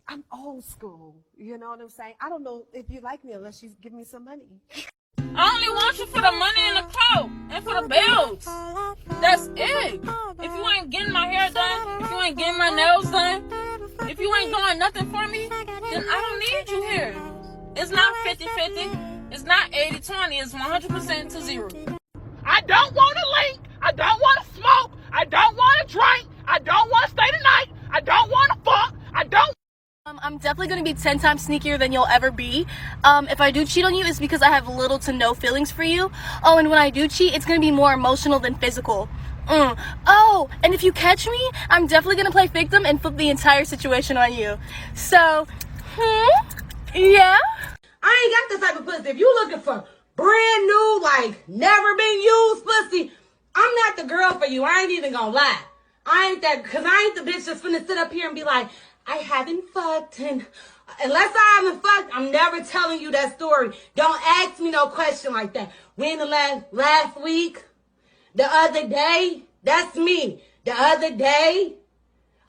I'm old school. You know what I'm saying? I don't know if you like me unless you give me some money. I only want you for the money and the coat and for the bills. That's it. If you ain't getting my hair done, if you ain't getting my nails done, if you ain't doing nothing for me, then I don't need you here. It's not 50-50. It's not 80-20. It's 100% to 0. I don't want to link. I don't want to smoke. I don't want to drink. I don't want to stay the night. I don't want to fuck. I don't. I'm definitely going to be 10 times sneakier than you'll ever be. If I do cheat on you, it's because I have little to no feelings for you. Oh, and when I do cheat, it's going to be more emotional than physical. Oh, and if you catch me, I'm definitely going to play victim and flip the entire situation on you. So, yeah? I ain't got this type of pussy. If you looking for brand new, like, never been used pussy, I'm not the girl for you. I ain't even gonna lie. I ain't that, cause I ain't the bitch that's finna sit up here and be like, I haven't fucked, and unless I haven't fucked, I'm never telling you that story. Don't ask me no question like that. When the last week, the other day, that's me. The other day,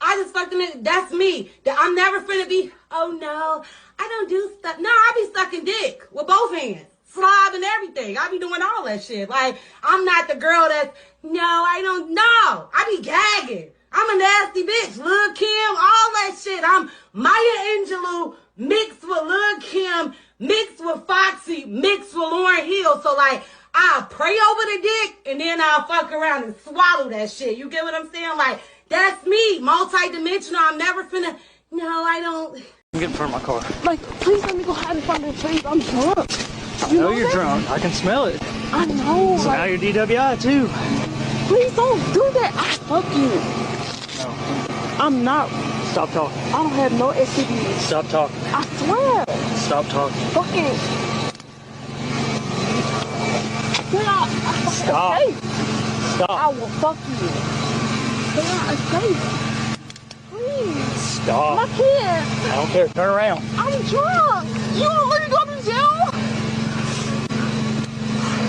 I just fucked him. That's me. I'm never finna be, oh no, I don't do stuff. No, I be sucking dick with both hands. Slob and everything. I be doing all that shit. Like, I'm not the girl that's, no, I don't know. I be gagging. I'm a nasty bitch. Lil' Kim, all that shit. I'm Maya Angelou mixed with Lil' Kim, mixed with Foxy, mixed with Lauryn Hill. So, like, I'll pray over the dick and then I'll fuck around and swallow that shit. You get what I'm saying? Like, that's me. Multi-dimensional. I'm never finna, no, I don't. I'm getting in front of my car. Like, please let me go hide in front of the trees. I'm drunk. I know you're drunk. I can smell it. I know. So now you're DWI too. Please don't do that. I fuck you. No. I'm not. Stop talking. I don't have no STDs. Stop talking. I swear. Stop talking. Fuck it. Stop. Stop. I will fuck you. They are safe. Please. Stop. My kids. I don't care. Turn around. I'm drunk. You don't let me go to jail?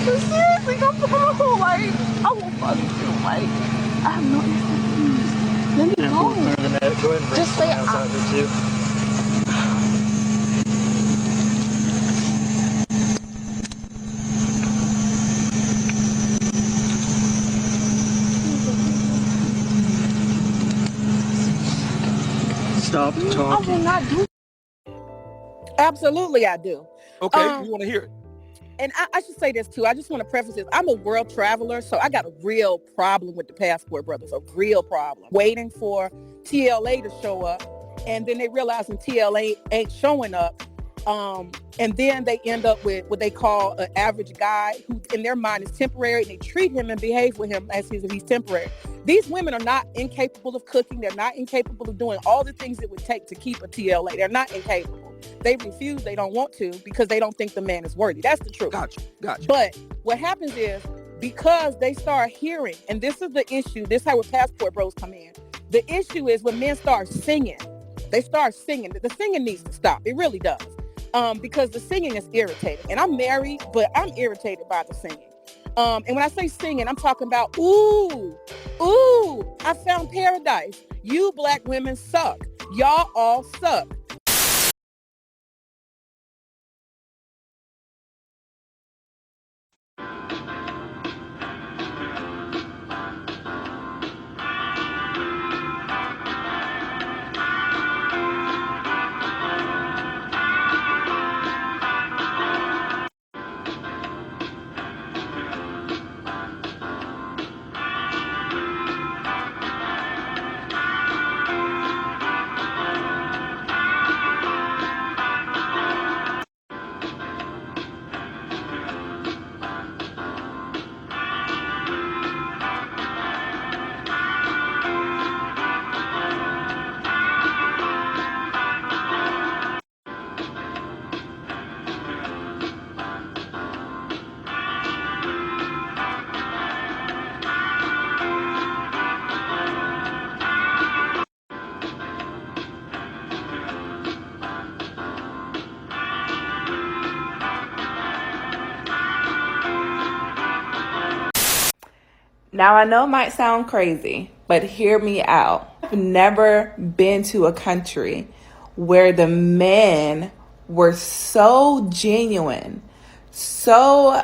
Seriously, come through. Like, I will fuck you. Like, I have no STDs. Let me go. Go ahead and bring Just say someone else out here too. Stop talking. I will not do. Absolutely, I do. Okay, we want to hear it. And I should say this too. I just want to preface this. I'm a world traveler, so I got a real problem with the Passport Brothers, a real problem. Waiting for TLA to show up, and then they realize when TLA ain't showing up, and then they end up with what they call an average guy who in their mind is temporary, and they treat him and behave with him as if he's temporary. These women are not incapable of cooking. They're not incapable of doing all the things it would take to keep a TLA. They're not incapable. They refuse. They don't want to because they don't think the man is worthy. That's the truth. Gotcha. But what happens is because they start hearing, and this is the issue. This is how Passport Bros come in. The issue is when men start singing. They start singing. The singing needs to stop. It really does. Because the singing is irritating. And I'm married, but I'm irritated by the singing. And when I say singing, I'm talking about, ooh, I found paradise. You black women suck. Y'all all suck. Now, I know it might sound crazy, but hear me out. I've never been to a country where the men were so genuine, so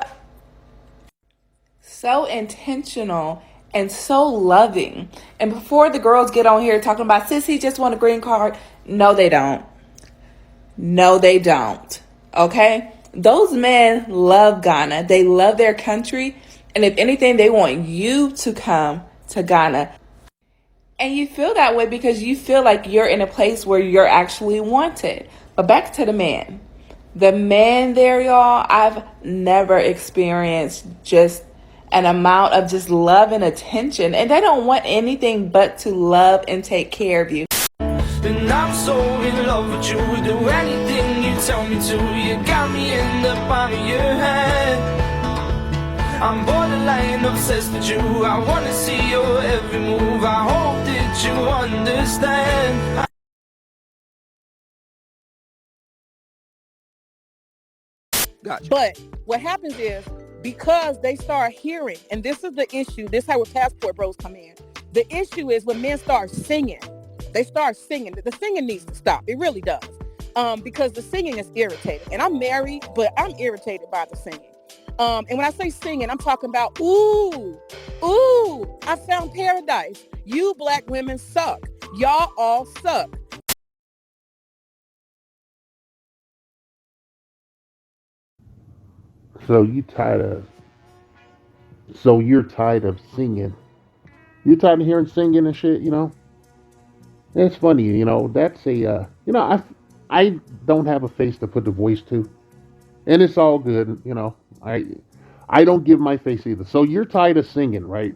intentional, and so loving. And before the girls get on here talking about sissy just want a green card, no they don't. No they don't. Okay? Those men love Ghana. They love their country. And if anything, they want you to come to Ghana. And you feel that way because you feel like you're in a place where you're actually wanted. But back to the man. The man there, y'all, I've never experienced just an amount of just love and attention. And they don't want anything but to love and take care of you. And I'm so in love with you. Do anything you tell me to. You got me in the palm of your hand. I'm borderline obsessed with you. I wanna see your every move. I hope that you understand. Gotcha. But what happens is, because they start hearing, and this is the issue, this is how passport bros come in. The issue is when men start singing, they start singing. The singing needs to stop. It really does. Because the singing is irritating. And I'm married, but I'm irritated by the singing. And when I say singing, I'm talking about, ooh, I found paradise. You black women suck. Y'all all suck. So you're tired of singing. You're tired of hearing singing and shit, you know? It's funny, you know, that's I don't have a face to put the voice to. And it's all good, you know. I don't give my face either. So you're tired of singing, right?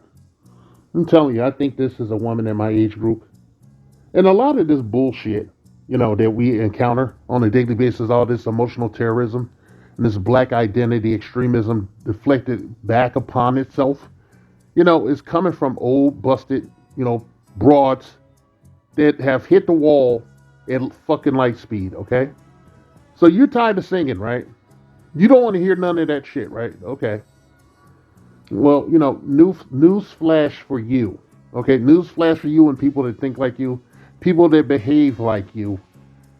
I'm telling you, I think this is a woman in my age group. And a lot of this bullshit, you know, that we encounter on a daily basis, all this emotional terrorism and this black identity extremism deflected back upon itself, you know, is coming from old, busted, you know, broads that have hit the wall at fucking light speed, okay? So you're tired of singing, right? You don't want to hear none of that shit, right? Okay. Well, you know, news flash for you. Okay, news flash for you and people that think like you, people that behave like you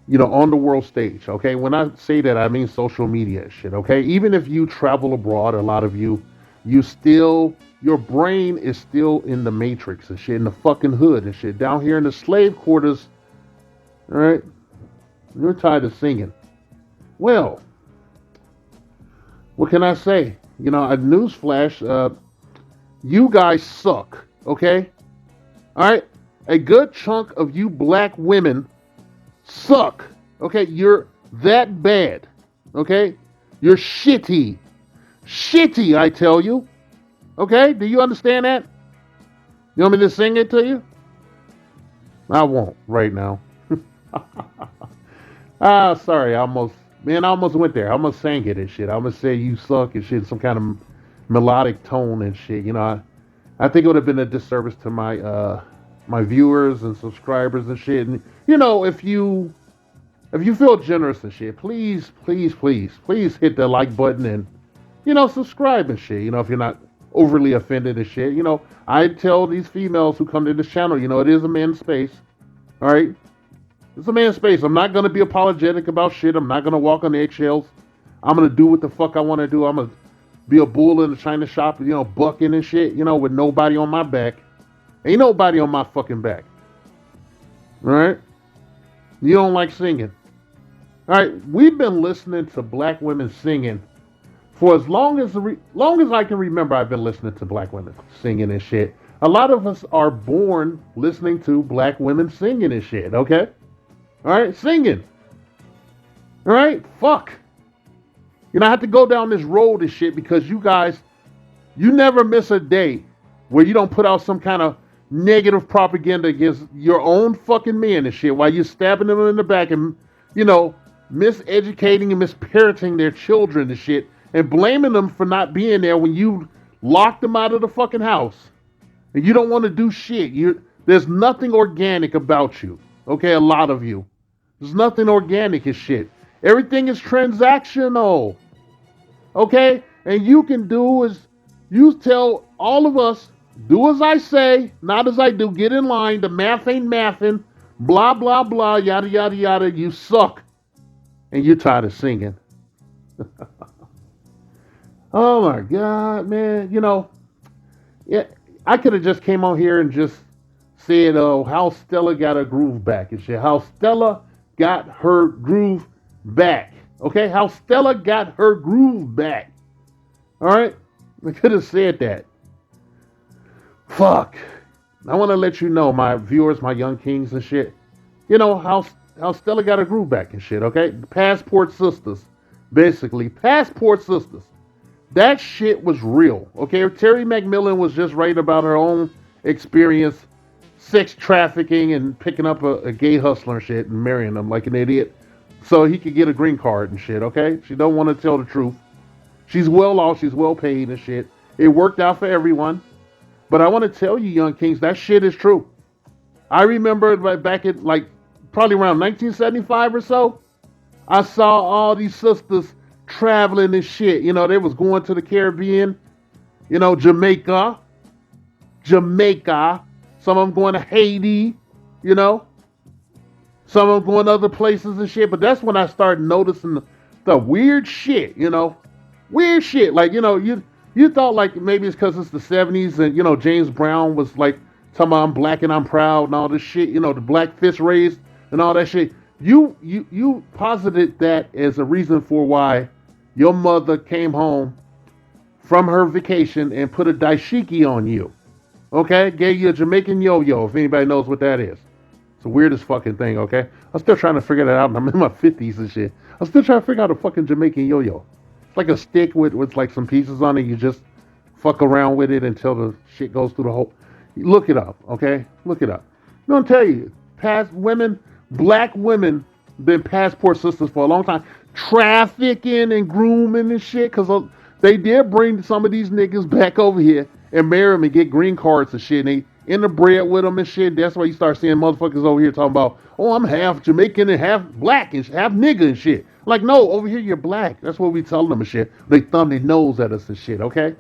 know, on the world stage. Okay, when I say that, I mean social media shit. Okay, even if you travel abroad, a lot of you, your brain is still in the matrix and shit, in the fucking hood and shit. Down here in the slave quarters, all right, you're tired of singing. Well, what can I say? You know, a news flash. You guys suck. Okay, all right. A good chunk of you black women suck. Okay, you're that bad. Okay, you're shitty. Shitty, I tell you. Okay, do you understand that? You want me to sing it to you? I won't right now. Sorry, I almost went there. I almost sang it and shit. I almost say you suck and shit, some kind of melodic tone and shit. You know, I think it would have been a disservice to my viewers and subscribers and shit. And you know, if you feel generous and shit, please hit the like button and, you know, subscribe and shit. You know, if you're not overly offended and shit. You know, I tell these females who come to this channel, you know, it is a man's space. All right? It's a man's space. I'm not going to be apologetic about shit. I'm not going to walk on eggshells. I'm going to do what the fuck I want to do. I'm going to be a bull in the china shop, you know, bucking and shit, you know, with nobody on my back. Ain't nobody on my fucking back. All right? You don't like singing. All right, we've been listening to black women singing for as long as I can remember. I've been listening to black women singing and shit. A lot of us are born listening to black women singing and shit. Okay, all right, singing. All right, fuck. You know, I have to go down this road and shit because you guys, you never miss a day where you don't put out some kind of negative propaganda against your own fucking men and shit while you're stabbing them in the back and, you know, miseducating and misparenting their children and shit and blaming them for not being there when you locked them out of the fucking house and you don't want to do shit. There's nothing organic about you. Okay, a lot of you. There's nothing organic as shit. Everything is transactional. Okay? And you can do is you tell all of us, do as I say, not as I do. Get in line. The math ain't mathing. Blah, blah, blah, yada, yada, yada. You suck. And you're tired of singing. Oh my God, man. Yeah, I could have just came on here and just said, oh, how Stella got her groove back and shit. How Stella got her groove back. Okay? How Stella got her groove back. All right? I could have said that. Fuck. I want to let you know, my viewers, my young kings and shit, how Stella got her groove back and shit, okay? Passport Sisters. Basically, Passport Sisters. That shit was real, okay? Terry McMillan was just writing about her own experience, sex trafficking and picking up a gay hustler and shit and marrying him like an idiot so he could get a green card and shit, okay? She don't want to tell the truth. She's well off, she's well paid and shit. It worked out for everyone. But I want to tell you, young kings, that shit is true. I remember back at like probably around 1975 or so, I saw all these sisters traveling and shit. They was going to the Caribbean, Jamaica. Some of them going to Haiti, you know. Some of them going to other places and shit. But that's when I started noticing the weird shit, Weird shit. Like, you thought like maybe it's because it's the 70s and, James Brown was like talking about I'm black and I'm proud and all this shit, the black fist raised and all that shit. You posited that as a reason for why your mother came home from her vacation and put a dashiki on you. Okay? Gave you a Jamaican yo-yo, if anybody knows what that is. It's the weirdest fucking thing, okay? I'm still trying to figure that out, and I'm in my 50s and shit. I'm still trying to figure out a fucking Jamaican yo-yo. It's like a stick with like some pieces on it. You just fuck around with it until the shit goes through the hole. Look it up, okay? Look it up. I'm gonna tell you, black women, been passport sisters for a long time. Trafficking and grooming and shit, because they did bring some of these niggas back over here and marry them and get green cards and shit. And they interbred with them and shit. That's why you start seeing motherfuckers over here talking about, oh, I'm half Jamaican and half black and half nigga and shit. Like, no, over here you're black. That's what we tell them and shit. They thumb their nose at us and shit, okay?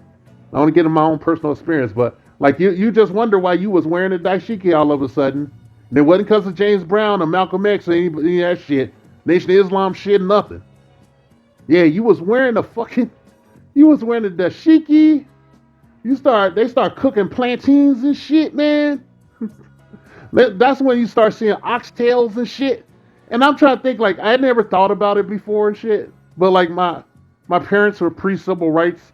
I want to get in my own personal experience, but like you just wonder why you was wearing a dashiki all of a sudden. And it wasn't because of James Brown or Malcolm X or any of that shit. Nation of Islam shit, nothing. Yeah, you was wearing a dashiki. They start cooking plantains and shit, man. That's when you start seeing oxtails and shit. And I'm trying to think, like, I had never thought about it before and shit. But like my parents were pre-civil rights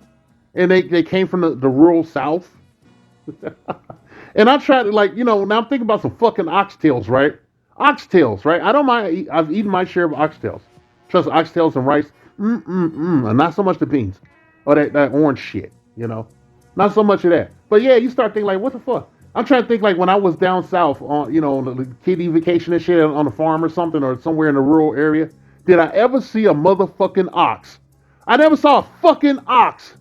and they came from the rural South. And I tried to, like, now I'm thinking about some fucking oxtails, right? Oxtails, right? I don't mind. I've eaten my share of oxtails. Trust oxtails and rice. And not so much the beans or that orange shit, Not so much of that. But yeah, you start thinking like, what the fuck? I'm trying to think like when I was down south on, on the kiddie vacation and shit on a farm or something or somewhere in a rural area. Did I ever see a motherfucking ox? I never saw a fucking ox.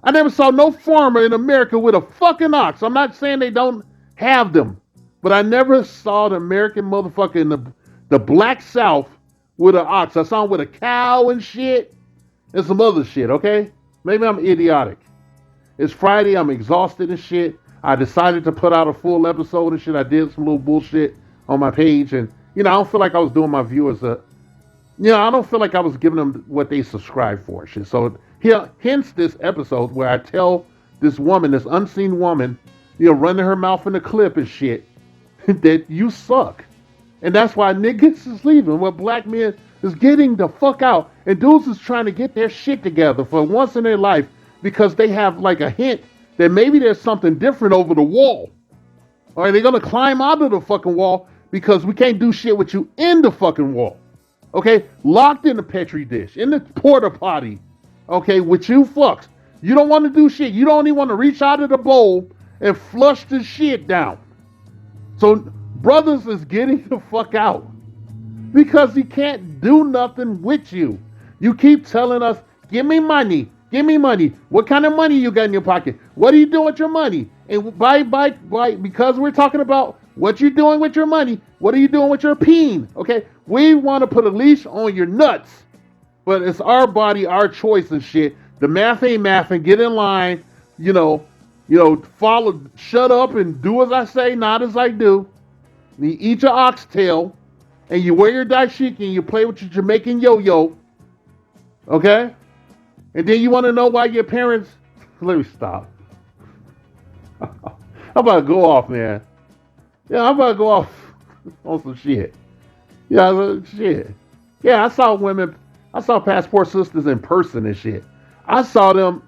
I never saw no farmer in America with a fucking ox. I'm not saying they don't have them, but I never saw the American motherfucker in the black South with an ox. I saw him with a cow and shit and some other shit, okay? Maybe I'm idiotic. It's Friday. I'm exhausted and shit. I decided to put out a full episode and shit. I did some little bullshit on my page. And, I don't feel like I was doing my viewers I don't feel like I was giving them what they subscribe for and shit. So, hence this episode where I tell this woman, this unseen woman, running her mouth in the clip and shit, that you suck. And that's why niggas is leaving. Where black men is getting the fuck out. And dudes is trying to get their shit together for once in their life because they have like a hint that maybe there's something different over the wall. All right, they're going to climb out of the fucking wall because we can't do shit with you in the fucking wall. Okay, locked in the Petri dish, in the porta potty. Okay, with you fucks. You don't want to do shit. You don't even want to reach out of the bowl and flush the shit down. So brothers is getting the fuck out because he can't do nothing with you. You keep telling us, give me money. Give me money. What kind of money you got in your pocket? What are you doing with your money? And because we're talking about what you're doing with your money, what are you doing with your peen? Okay, we want to put a leash on your nuts, but it's our body, our choice and shit. The math ain't math, and get in line. Follow, shut up and do as I say, not as I do. You eat your oxtail, and you wear your dashiki, and you play with your Jamaican yo-yo, okay? And then you want to know why your parents... Let me stop. I'm about to go off, man. Yeah, I'm about to go off on some shit. Yeah, shit. Yeah, I saw women, I saw passport sisters in person and shit. I saw them,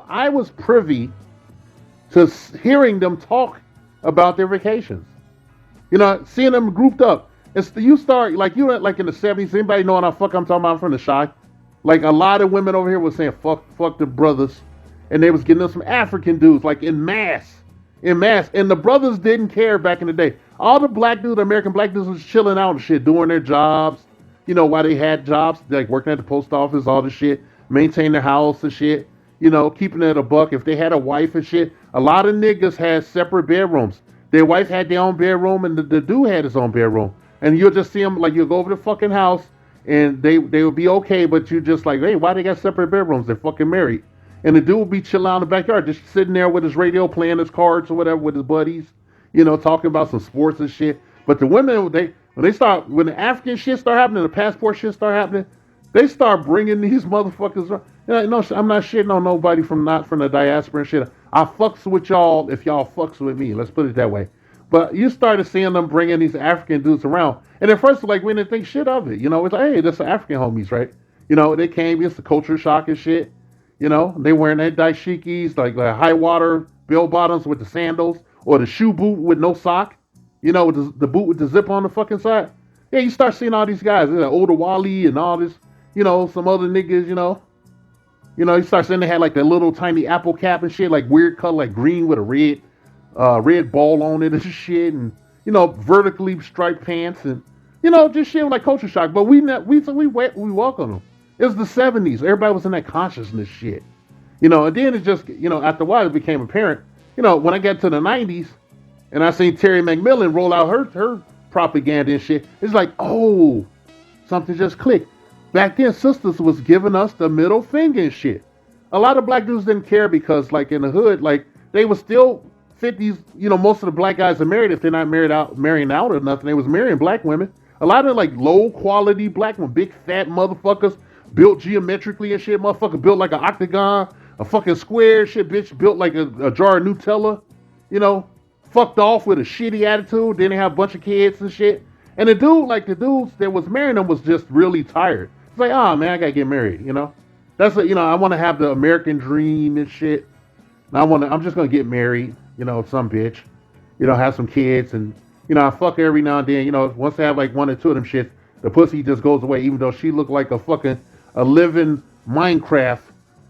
I was privy to hearing them talk about their vacations. Seeing them grouped up. You start, like in the 70s, anybody know what the fuck I'm talking about from the shy? Like a lot of women over here was saying, fuck the brothers. And they was getting them some African dudes, like in mass. In mass. And the brothers didn't care back in the day. All the black dudes, American black dudes was chilling out and shit, doing their jobs, while they had jobs, like working at the post office, all the shit, maintaining their house and shit, keeping it a buck. If they had a wife and shit, a lot of niggas had separate bedrooms. Their wife had their own bedroom and the dude had his own bedroom. And you'll just see them, like you'll go over the fucking house and they will be okay, but you just like, hey, why they got separate bedrooms? They're fucking married. And the dude will be chilling out in the backyard, just sitting there with his radio, playing his cards or whatever with his buddies, talking about some sports and shit. But the women, when the African shit start happening, the passport shit start happening, they start bringing these motherfuckers. No, I'm not shitting on nobody from the diaspora and shit. I fucks with y'all if y'all fucks with me. Let's put it that way. But you started seeing them bringing these African dudes around, and at first, like we didn't think shit of it. It's like, hey, that's the African homies, right? They came, it's the culture shock and shit. They wearing their dashikis, like high water bell bottoms with the sandals, or the shoe boot with no sock. With the boot with the zip on the fucking side. Yeah, you start seeing all these guys, older Wally and all this, some other niggas, you start seeing they had like that little tiny apple cap and shit, like weird color, like green with a red ball on it and shit, and vertically striped pants and just shit like culture shock. But we welcome them. It was the 70s. Everybody was in that consciousness shit, and then it just after a while it became apparent. When I got to the 90s and I seen Terry McMillan roll out her propaganda and shit, it's like, oh, something just clicked. Back then, sisters was giving us the middle finger and shit. A lot of black dudes didn't care because, like, in the hood, like, they was still 50s, most of the black guys are married. If they're not marrying out or nothing, they was marrying black women. A lot of, like, low-quality black women, big, fat motherfuckers, built geometrically and shit. Motherfucker built like an octagon, a fucking square shit, bitch built like a jar of Nutella, fucked off with a shitty attitude. Then they have a bunch of kids and shit. And the dudes that was marrying them was just really tired. It's like, oh man, I gotta get married, That's I want to have the American dream and shit. And I'm just gonna get married, some bitch, have some kids, and I fuck her every now and then, once I have like one or two of them shits, the pussy just goes away, even though she looked like a living Minecraft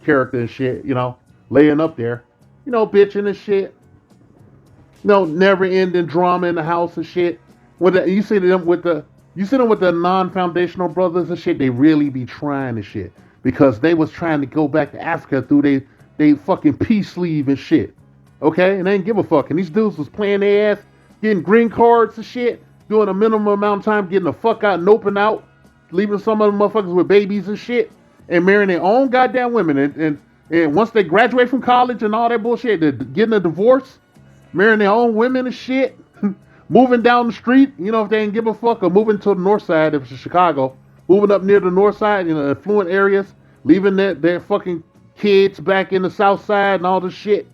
character and shit, laying up there, bitching and shit, never ending drama in the house and shit. You see them with the non-foundational brothers and shit, they really be trying and shit. Because they was trying to go back to Africa through they fucking peace leave and shit. Okay? And they didn't give a fuck. And these dudes was playing their ass, getting green cards and shit, doing a minimum amount of time, getting the fuck out and open out, leaving some of them motherfuckers with babies and shit, and marrying their own goddamn women. And once they graduate from college and all that bullshit, they're getting a divorce, marrying their own women and shit. Moving down the street, if they didn't give a fuck, or moving to the north side, if it's Chicago, moving up near the north side, affluent areas, leaving their fucking kids back in the south side and all this shit,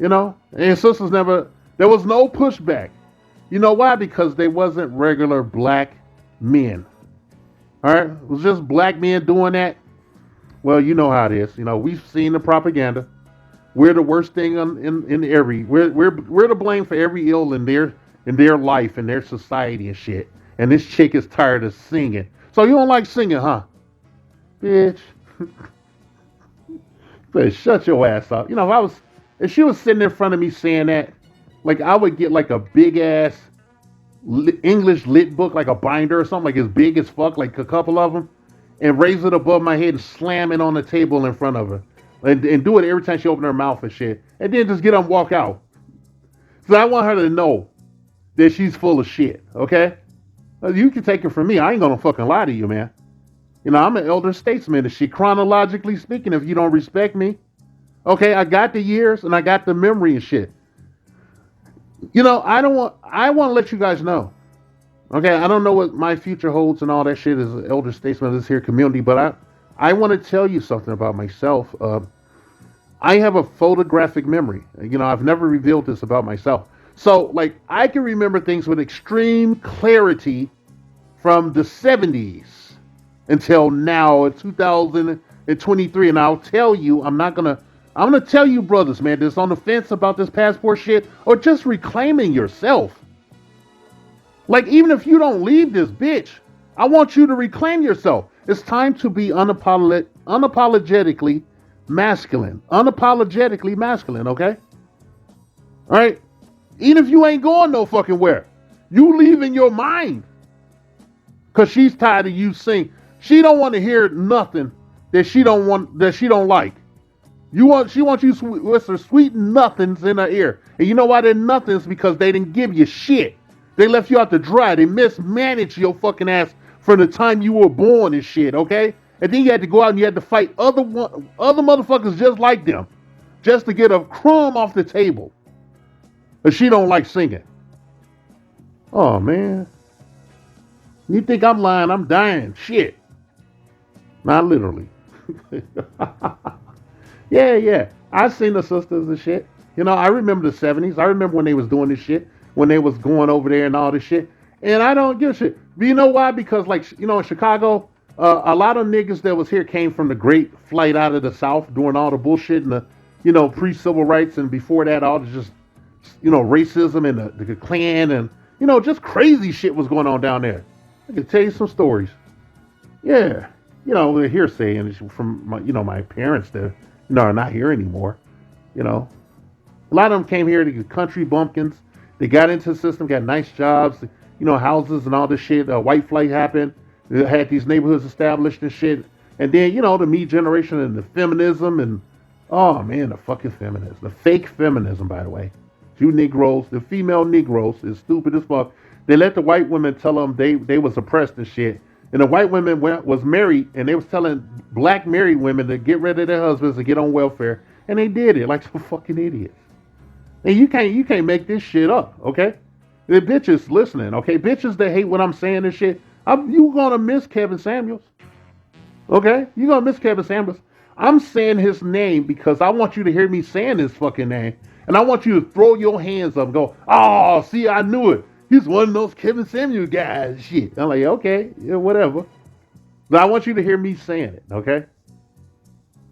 and sisters there was no pushback. You know why? Because they wasn't regular black men. All right? It was just black men doing that. Well, you know how it is. We've seen the propaganda. We're the worst thing we're to blame for every ill in their life and their society and shit. And this chick is tired of singing. So you don't like singing, huh? Bitch. Better shut your ass up. If she was sitting in front of me saying that, like I would get like a big ass English lit book, like a binder or something, like as big as fuck, like a couple of them, and raise it above my head and slam it on the table in front of her. And do it every time she opened her mouth and shit. And then just get up and walk out. So I want her to know that she's full of shit, okay? You can take it from me. I ain't gonna fucking lie to you, man. I'm an elder statesman and shit, chronologically speaking, if you don't respect me. Okay, I got the years and I got the memory and shit. You know, I want to let you guys know. Okay, I don't know what my future holds and all that shit as an elder statesman of this here community, but I want to tell you something about myself. I have a photographic memory. You know, I've never revealed this about myself. So, like, I can remember things with extreme clarity from the 70s until now, 2023. And I'll tell you, I'm gonna tell you, brothers, man, that's on the fence about this passport shit, or just reclaiming yourself. Like, even if you don't leave this bitch, I want you to reclaim yourself. It's time to be unapologetically masculine. Unapologetically masculine, okay? All right? Even if you ain't going no fucking where, you leave in your mind. Because she's tired of you sing. She don't want to hear nothing that she don't like. She wants you with her sweet nothings in her ear. And you know why they're nothings? Because they didn't give you shit. They left you out to dry. They mismanaged your fucking ass from the time you were born and shit, okay? And then you had to go out and you had to fight other motherfuckers just like them, just to get a crumb off the table. But she don't like singing. Oh man. You think I'm lying? I'm dying. Shit. Not literally. Yeah. I've seen the sisters and shit. You know, I remember the 70s. I remember when they was doing this shit, when they was going over there and all this shit. And I don't give a shit. But you know why? Because, like, you know, in Chicago, a lot of niggas that was here came from the great flight out of the South doing all the bullshit and the, you know, pre-civil rights and before that, all the just, you know, racism and the Klan and, you know, just crazy shit was going on down there. I can tell you some stories. Yeah. You know, the hearsay and from my, you know, my parents that, you know, are not here anymore. You know, a lot of them came here to get country bumpkins. They got into the system, got nice jobs, you know, houses and all this shit. White flight happened. They had these neighborhoods established and shit. And then, you know, the me generation and the feminism and, oh man, the fucking feminism. The fake feminism, by the way. You Negroes, the female Negroes is stupid as fuck. They let the white women tell them they was oppressed and shit. And the white women was married, and they was telling black married women to get rid of their husbands and get on welfare, and they did it like some fucking idiots. And you can't make this shit up, okay? The bitches listening, okay? Bitches that hate what I'm saying and shit, you gonna miss Kevin Samuels, okay? You gonna miss Kevin Samuels. I'm saying his name because I want you to hear me saying his fucking name, and I want you to throw your hands up and go, oh, see, I knew it. He's one of those Kevin Samuel guys. Shit. I'm like, okay, yeah, whatever. But I want you to hear me saying it, okay?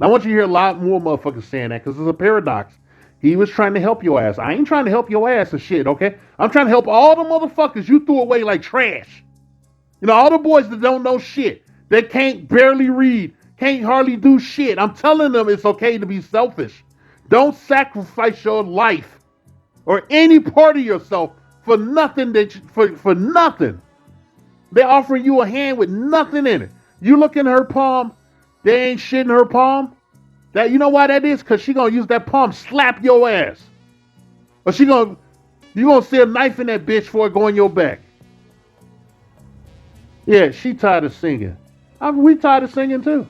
I want you to hear a lot more motherfuckers saying that because it's a paradox. He was trying to help your ass. I ain't trying to help your ass and shit, okay? I'm trying to help all the motherfuckers you threw away like trash. You know, all the boys that don't know shit, that can't barely read, can't hardly do shit. I'm telling them it's okay to be selfish. Don't sacrifice your life or any part of yourself for nothing for nothing. They're offering you a hand with nothing in it. You look in her palm, they ain't shit in her palm. That, you know why that is? Because she gonna use that palm, slap your ass. Or you gonna see a knife in that bitch before it go in your back. Yeah, she tired of singing. We tired of singing too.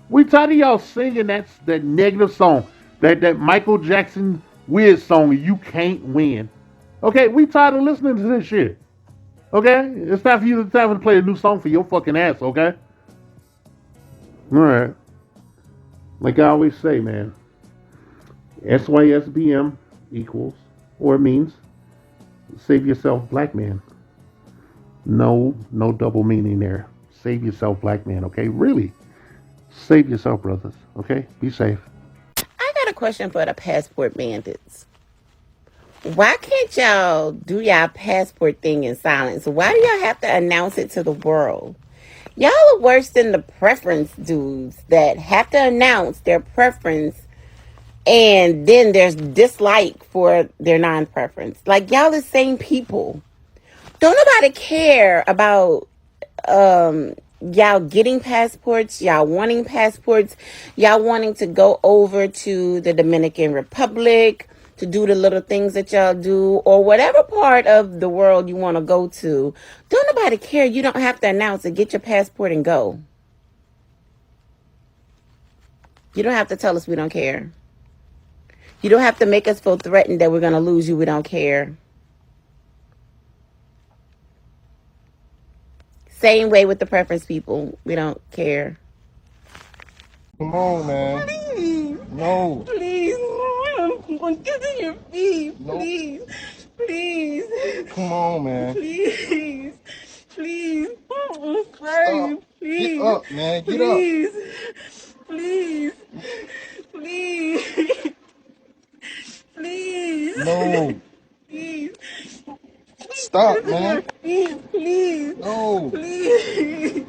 We tired of y'all singing that negative song. That Michael Jackson weird song, You Can't Win. Okay, we tired of listening to this shit. Okay? It's time for you to play a new song for your fucking ass, okay? Alright. Like I always say, man. SYSBM equals, or means, save yourself, black man. No double meaning there. Save yourself, black man, okay? Really. Save yourself, brothers, okay? Be safe. I got a question for the passport bandits. Why can't y'all do y'all passport thing in silence? Why do y'all have to announce it to the world? Y'all are worse than the preference dudes that have to announce their preference and then there's dislike for their non-preference. Like, y'all the same people. Don't nobody care about y'all getting passports, y'all wanting passports, y'all wanting to go over to the Dominican Republic to do the little things that y'all do, or whatever part of the world you want to go to. Don't nobody care. You don't have to announce it. Get your passport and go. You don't have to tell us we don't care. You don't have to make us feel threatened that we're going to lose you. We don't care. Same way with the preference people. We don't care. Come on, man. Please. No. Please. I'm kissing your feet. No. Please. Please. Come on, man. Please. Please. I'm Stop. crying. Please. Get up, man. Get up. Please. Please. Please. Please. No. Please. Stop, man. Please. Please. No. Please.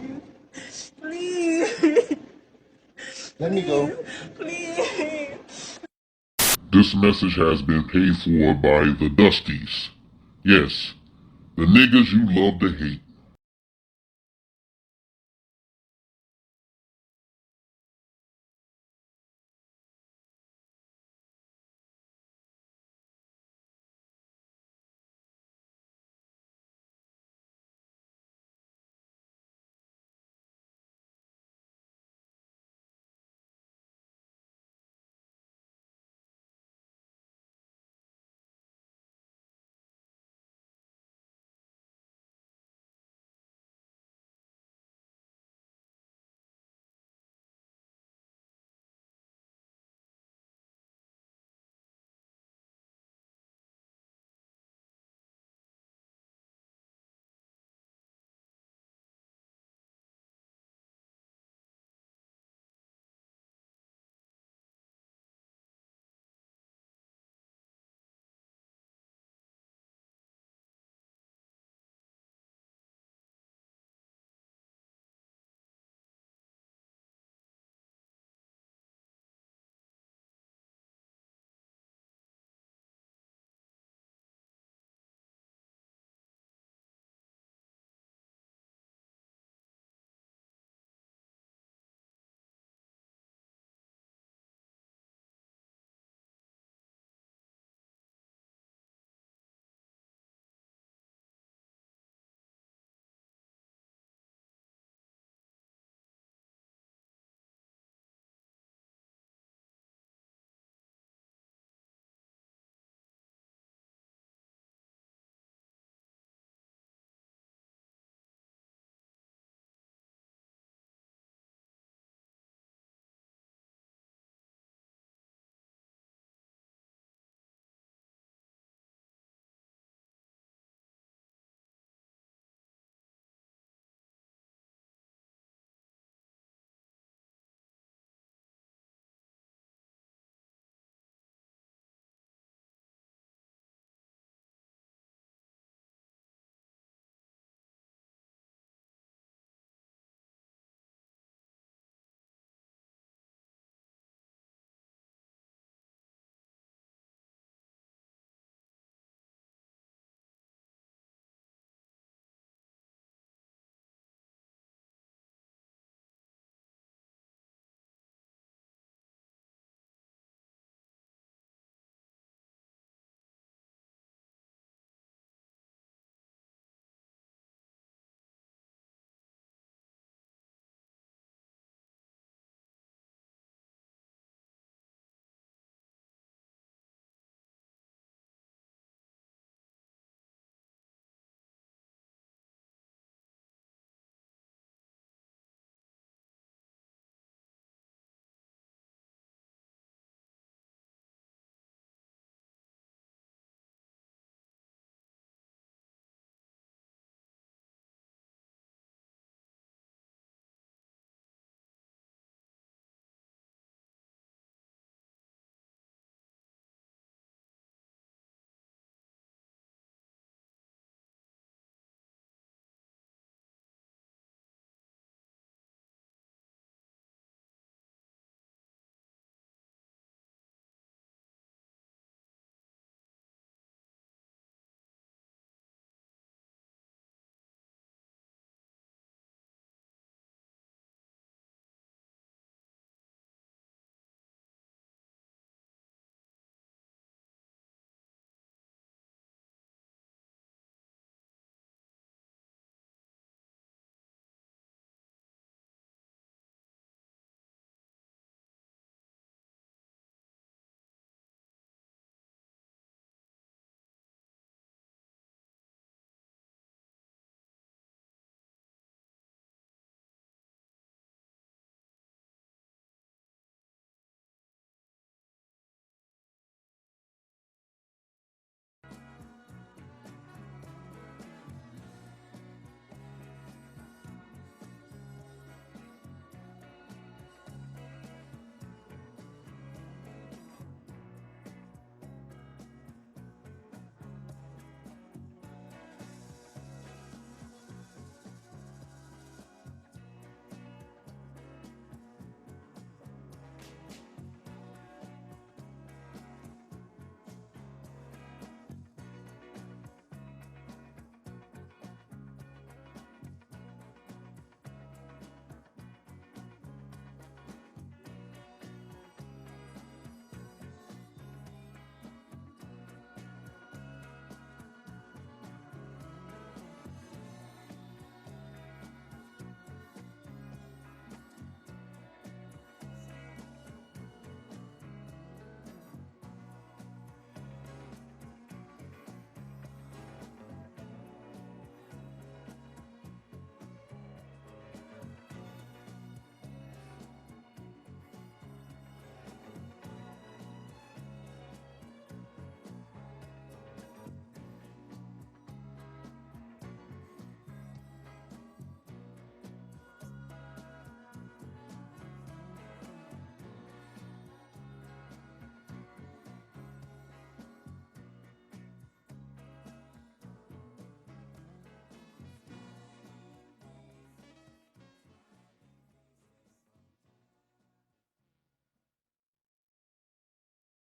Please. Let me go. Please. This message has been paid for by the Dusties. Yes, the niggas you love to hate.